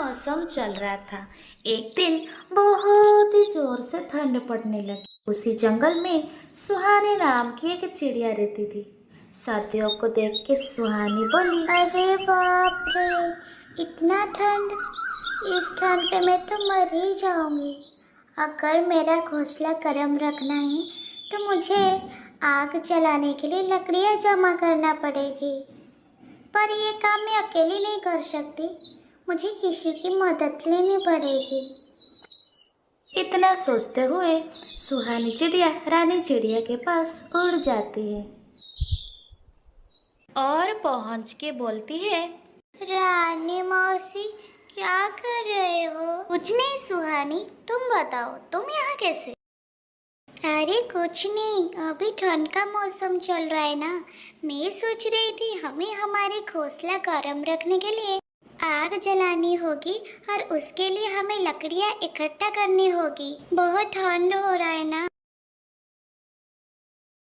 मौसम चल रहा था। एक दिन बहुत ही जोर से ठंड पड़ने लगी। उसी जंगल में सुहानी नाम की एक चिड़िया रहती थी। सर्दियों को देख के सुहानी बोली, अरे बाप रे, इतना ठंड! इस ठंड पे मैं तो मर ही जाऊंगी। अगर मेरा घोंसला गर्म रखना है तो मुझे आग जलाने के लिए लकड़ियाँ जमा करना पड़ेगी। पर ये काम मैं अकेली नहीं कर सकती, मुझे किसी की मदद लेनी पड़ेगी। इतना सोचते हुए सुहानी चिड़िया रानी चिड़िया के पास उड़ जाती है और पहुंच के बोलती है, रानी मौसी, क्या कर रहे हो? कुछ नहीं सुहानी, तुम बताओ, तुम यहाँ कैसे? अरे कुछ नहीं, अभी ठंड का मौसम चल रहा है ना। मैं सोच रही थी हमें हमारे घोंसला गर्म रखने के लिए आग जलानी होगी और उसके लिए हमें लकड़ियाँ इकट्ठा करनी होगी। बहुत ठंड हो रहा है ना।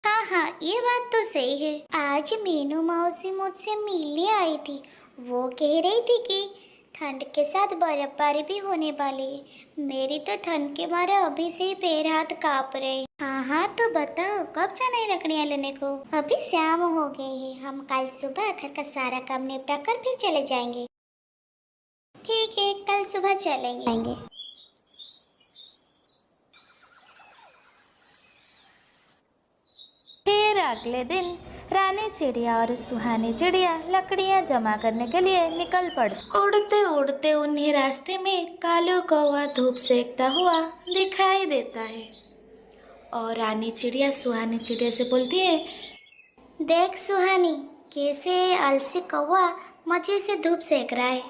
हाँ हाँ, ये बात तो सही है। आज मीनू मौसी मुझसे मिलने आई थी। वो कह रही थी कि ठंड के साथ बर्फबारी भी होने वाली है। मेरी तो ठंड के मारे अभी से ही पैर हाथ कांप रहे हैं। हाँ हाँ, तो बताओ कब जाना है लकड़ियाँ लेने को? अभी शाम हो गई है, हम कल सुबह घर का सारा काम निपटा कर फिर चले जाएंगे। ठीक है, कल सुबह चलेंगे। फिर अगले दिन रानी चिड़िया और सुहानी चिड़िया लकड़ियां जमा करने के लिए निकल पड़ी। उड़ते उड़ते उन्हें रास्ते में कालू कौवा धूप सेकता हुआ दिखाई देता है और रानी चिड़िया सुहानी चिड़िया से बोलती है, देख सुहानी, कैसे आलसी कौवा मजे से धूप सेक रहा है।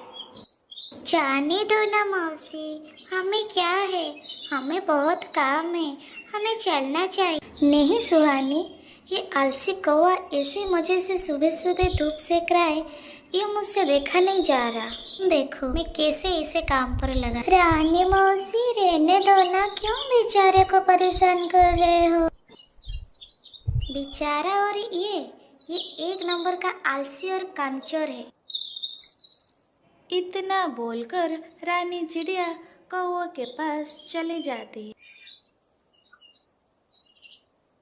जाने दो ना मौसी, हमें क्या है, हमें बहुत काम है, हमें चलना चाहिए। नहीं सुहानी, ये आलसी कौवा ऐसे मजे से सुबह सुबह धूप सेक रहा है, ये मुझसे देखा नहीं जा रहा। देखो मैं कैसे इसे काम पर लगा। रानी मौसी, रहने दो ना, क्यों बेचारे को परेशान कर रहे हो? बेचारा और ये एक नंबर का आलसी और कामचोर है। इतना बोलकर रानी चिड़िया कौवा के पास चली जाती है।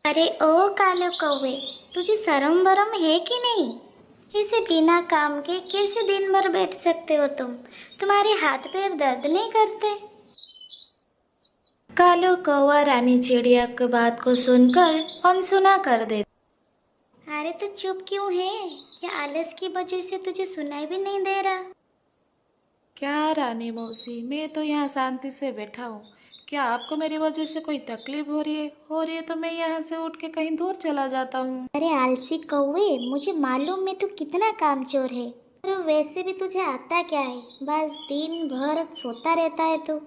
अरे ओ कालो कौवे, तुझे शर्म बरम है कि नहीं? इसे बिना काम के कैसे दिन भर बैठ सकते हो तुम? तुम्हारे हाथ पैर दर्द नहीं करते? कालू कौवा रानी चिड़िया की बात को सुनकर अनसुना कर देता। अरे तो चुप क्यों है? क्या आलस की वजह से तुझे सुनाई भी नहीं दे रहा? क्या रानी मौसी, मैं तो यहाँ शांति से बैठा हूँ। क्या आपको मेरी वजह से कोई तकलीफ हो रही है? तो मैं यहाँ से उठ के कहीं दूर चला जाता हूँ। अरे आलसी कौवे, मुझे मालूम है तू कितना कामचोर है, और वैसे भी तुझे आता क्या है? बस दिन भर सोता रहता है तू।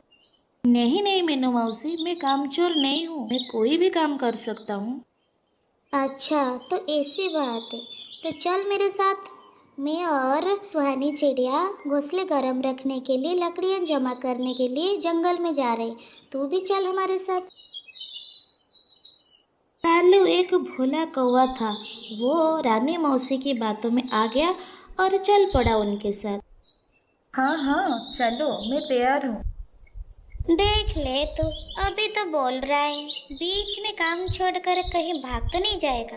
नहीं नहीं मीनू मौसी, मैं कामचोर नहीं हूँ, मैं कोई भी काम कर सकता हूँ। अच्छा, तो ऐसी बात है, तो चल मेरे साथ। मैं और सुहानी चिड़िया घोंसले गर्म रखने के लिए लकड़ियाँ जमा करने के लिए जंगल में जा रहे। तू भी चल हमारे साथ। कालू एक भोला कौवा था। वो रानी मौसी की बातों में आ गया और चल पड़ा उनके साथ। हाँ हाँ चलो, मैं तैयार हूँ। देख ले तू, अभी तो बोल रहा है, बीच में काम छोड़कर कहीं भाग तो नहीं जाएगा।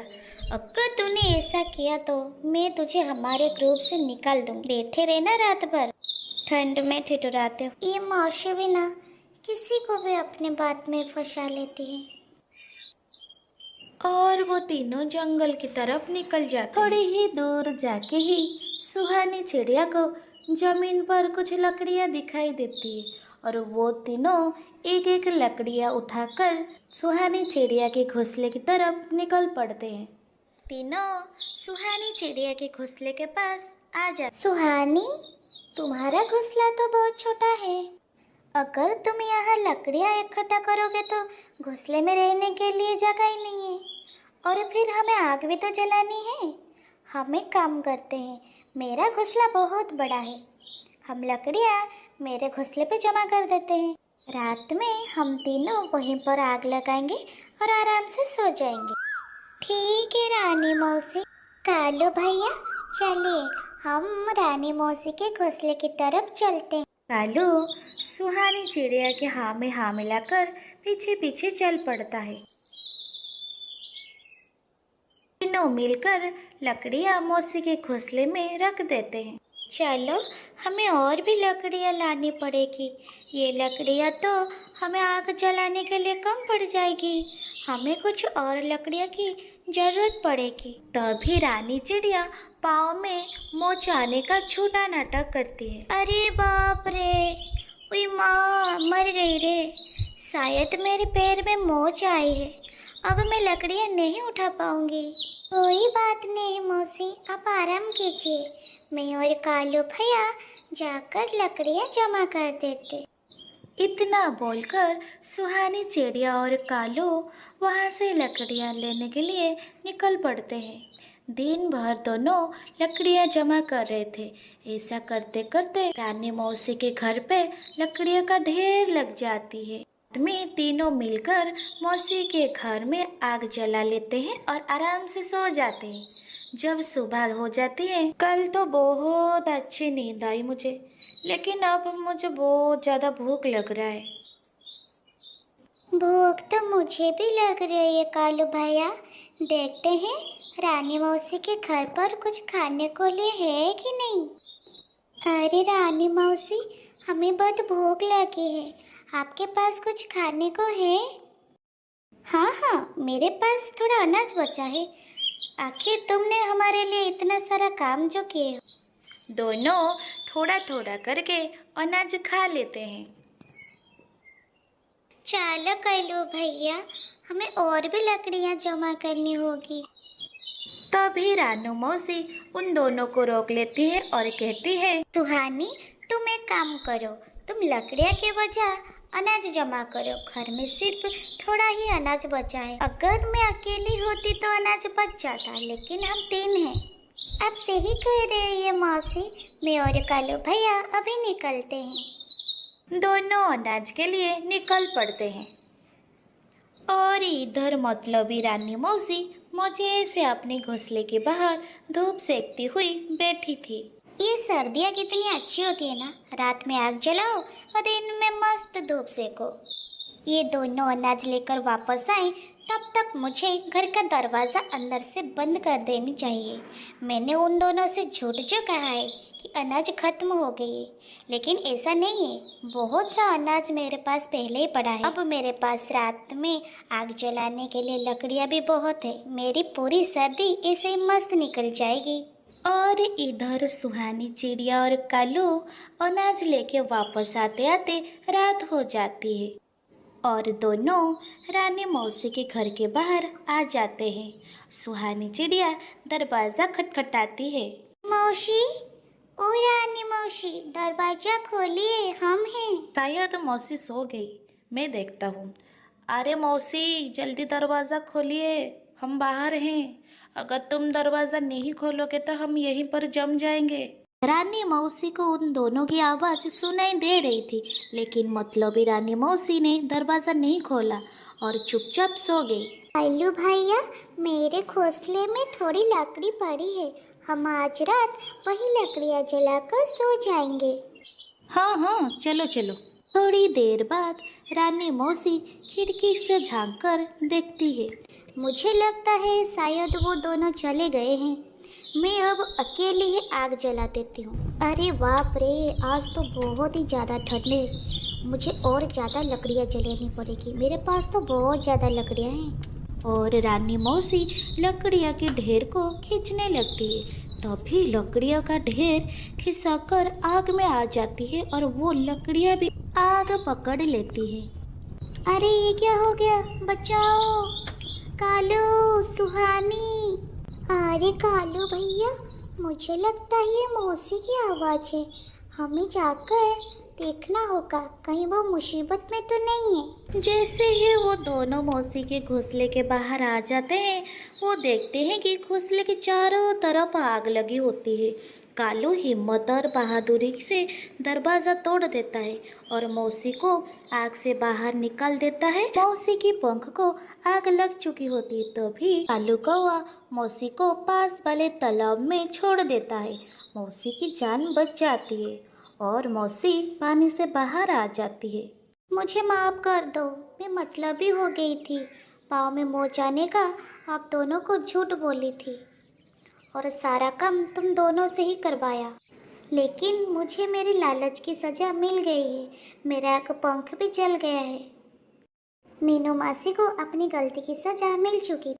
अगर तूने ऐसा किया तो मैं तुझे हमारे ग्रुप से निकाल दूँ। बैठे रहना रात भर ठंड में ठिठुराते हो। ये मौसी भी ना किसी को भी अपने बात में फंसा लेती है। और वो तीनों जंगल की तरफ निकल जाते। थोड़ी ही दूर जाके ही सुहानी चिड़िया को जमीन पर कुछ लकड़ियाँ दिखाई देती है और वो तीनों एक एक लकड़ियाँ उठाकर सुहानी चिड़िया के घोंसले की तरफ निकल पड़ते हैं। तीनों सुहानी चिड़िया के घोंसले के पास आ जा। सुहानी, तुम्हारा घोंसला तो बहुत छोटा है। अगर तुम यहाँ लकड़ियाँ इकट्ठा करोगे तो घोंसले में रहने के लिए जगह ही नहीं है, और फिर हमें आग भी तो जलानी है। हम एक काम करते हैं, मेरा घोंसला बहुत बड़ा है, हम लकड़ियाँ मेरे घोंसले पे जमा कर देते हैं। रात में हम तीनों वहीं पर आग लगाएंगे और आराम से सो जाएंगे। ठीक है रानी मौसी। कालू भैया, चलिए हम रानी मौसी के घोंसले की तरफ चलते हैं। कालू सुहानी चिड़िया के हाँ में हाँ मिलाकर पीछे पीछे चल पड़ता है। तीनों मिलकर लकड़ियाँ मौसी के घोंसले में रख देते हैं। चलो, हमें और भी लकड़ियाँ लानी पड़ेगी। ये लकड़ियाँ तो हमें आग जलाने के लिए कम पड़ जाएगी। हमें कुछ और लकड़ियाँ की जरूरत पड़ेगी। तभी रानी चिड़िया पाँव में मोच आने का छोटा नाटक करती है। अरे बाप रे, ओए माँ, मर गई रे। शायद मेरे पैर में मोच आई है। अब मैं लकड़ियाँ नहीं उठा पाऊंगी। कोई बात नहीं मौसी, आप आराम कीजिए। मैं और कालू भैया जाकर लकड़ियाँ जमा कर देते। इतना बोलकर सुहानी चिड़िया और कालू वहाँ से लकड़ियाँ लेने के लिए निकल पड़ते हैं। दिन भर दोनों लकड़ियाँ जमा कर रहे थे। ऐसा करते करते रानी मौसी के घर पे लकड़ियों का ढेर लग जाती है। में तीनों मिलकर मौसी के घर में आग जला लेते हैं और आराम से सो जाते हैं। जब सुबह हो जाती है, कल तो बहुत अच्छी नींद आई मुझे, लेकिन अब मुझे बहुत ज़्यादा भूख लग रहा है। भूख तो मुझे भी लग रही है कालू भैया। देखते हैं रानी मौसी के घर पर कुछ खाने को लिए है कि नहीं। अरे रानी मौसी, हमें बहुत भूख लगी है। आपके पास कुछ खाने को है? हाँ हाँ, मेरे पास थोड़ा अनाज बचा है। आखिर तुमने हमारे लिए इतना सारा काम जो किए। दोनों थोड़ा थोड़ा करके अनाज खा लेते हैं। चलो कलू भैया, हमें और भी लकड़ियाँ जमा करनी होगी। तभी रानू मौसी उन दोनों को रोक लेती है और कहती है, सुहानी, तुम एक काम करो, तुम लकड़ियाँ के बजाय अनाज जमा करो। घर में सिर्फ थोड़ा ही अनाज बचा है। अगर मैं अकेली होती तो अनाज बच जाता, लेकिन हम 3 हैं। आप सही कह रहे हैं मौसी। मैं और कालू भैया अभी निकलते हैं। दोनों अनाज के लिए निकल पड़ते हैं। और इधर मतलबी रानी मौसी मजे से अपने घोंसले के बाहर धूप सेकती हुई बैठी थी। ये सर्दियाँ कितनी अच्छी होती है ना। रात में आग जलाओ और दिन में मस्त धूप सेको। ये दोनों अनाज लेकर वापस आए, तब तक मुझे घर का दरवाज़ा अंदर से बंद कर देनी चाहिए। मैंने उन दोनों से झूठ जो कहा है कि अनाज खत्म हो गई है, लेकिन ऐसा नहीं है। बहुत सा अनाज मेरे पास पहले ही पड़ा है। अब मेरे पास रात में आग जलाने के लिए लकड़ियाँ भी बहुत है। मेरी पूरी सर्दी ऐसे ही मस्त निकल जाएगी। और इधर सुहानी चिड़िया और कालू अनाज लेके वापस आते आते रात हो जाती है और दोनों रानी मौसी के घर के बाहर आ जाते हैं। सुहानी चिड़िया दरवाज़ा खटखटाती है। मौसी, ओ रानी मौसी, दरवाजा खोलिए, हम हैं। शायद मौसी सो गई, मैं देखता हूँ। अरे मौसी, जल्दी दरवाज़ा खोलिए, हम बाहर हैं। अगर तुम दरवाज़ा नहीं खोलोगे तो हम यहीं पर जम जाएंगे। रानी मौसी को उन दोनों की आवाज़ सुनाई दे रही थी, लेकिन मतलबी रानी मौसी ने दरवाज़ा नहीं खोला और चुपचाप सो गई। कालू भैया, मेरे घोंसले में थोड़ी लकड़ी पड़ी है। हम आज रात वही लकड़ियाँ जलाकर सो जाएंगे। हाँ हाँ, चलो चलो। थोड़ी देर बाद रानी मौसी खिड़की से झांककर देखती है। मुझे लगता है शायद वो दोनों चले गए हैं। मैं अब अकेले ही आग जला देती हूँ। अरे बाप रे, आज तो बहुत ही ज़्यादा ठंड है। मुझे और ज़्यादा लकड़ियाँ जलानी पड़ेगी। मेरे पास तो बहुत ज़्यादा लकड़ियाँ हैं। और रानी मौसी लकड़ियाँ के ढेर को खींचने लगती है। तभी लकड़ियों का ढेर खिसककर आग में आ जाती है और वो लकड़ियाँ भी आग पकड़ लेती है। अरे ये क्या हो गया? बचाओ कालू, सुहानी। अरे कालू भैया, मुझे लगता है ये मौसी की आवाज़ है। हमें जाकर देखना होगा, कहीं वो मुसीबत में तो नहीं है। जैसे ही वो दोनों मौसी के घोंसले के बाहर आ जाते हैं, वो देखते हैं कि घोंसले के चारों तरफ आग लगी होती है। कालू हिम्मत और बहादुरी से दरवाज़ा तोड़ देता है और मौसी को आग से बाहर निकाल देता है। मौसी की पंख को आग लग चुकी होती है, तभी कालू कौवा मौसी को पास वाले तालाब में छोड़ देता है। मौसी की जान बच जाती है और मौसी पानी से बाहर आ जाती है। मुझे माफ़ कर दो, मैं मतलबी हो गई थी। पाँव में मोच आने का आप दोनों को झूठ बोली थी और सारा काम तुम दोनों से ही करवाया। लेकिन मुझे मेरी लालच की सज़ा मिल गई है। मेरा एक पंख भी जल गया है। मीनू मासी को अपनी गलती की सज़ा मिल चुकी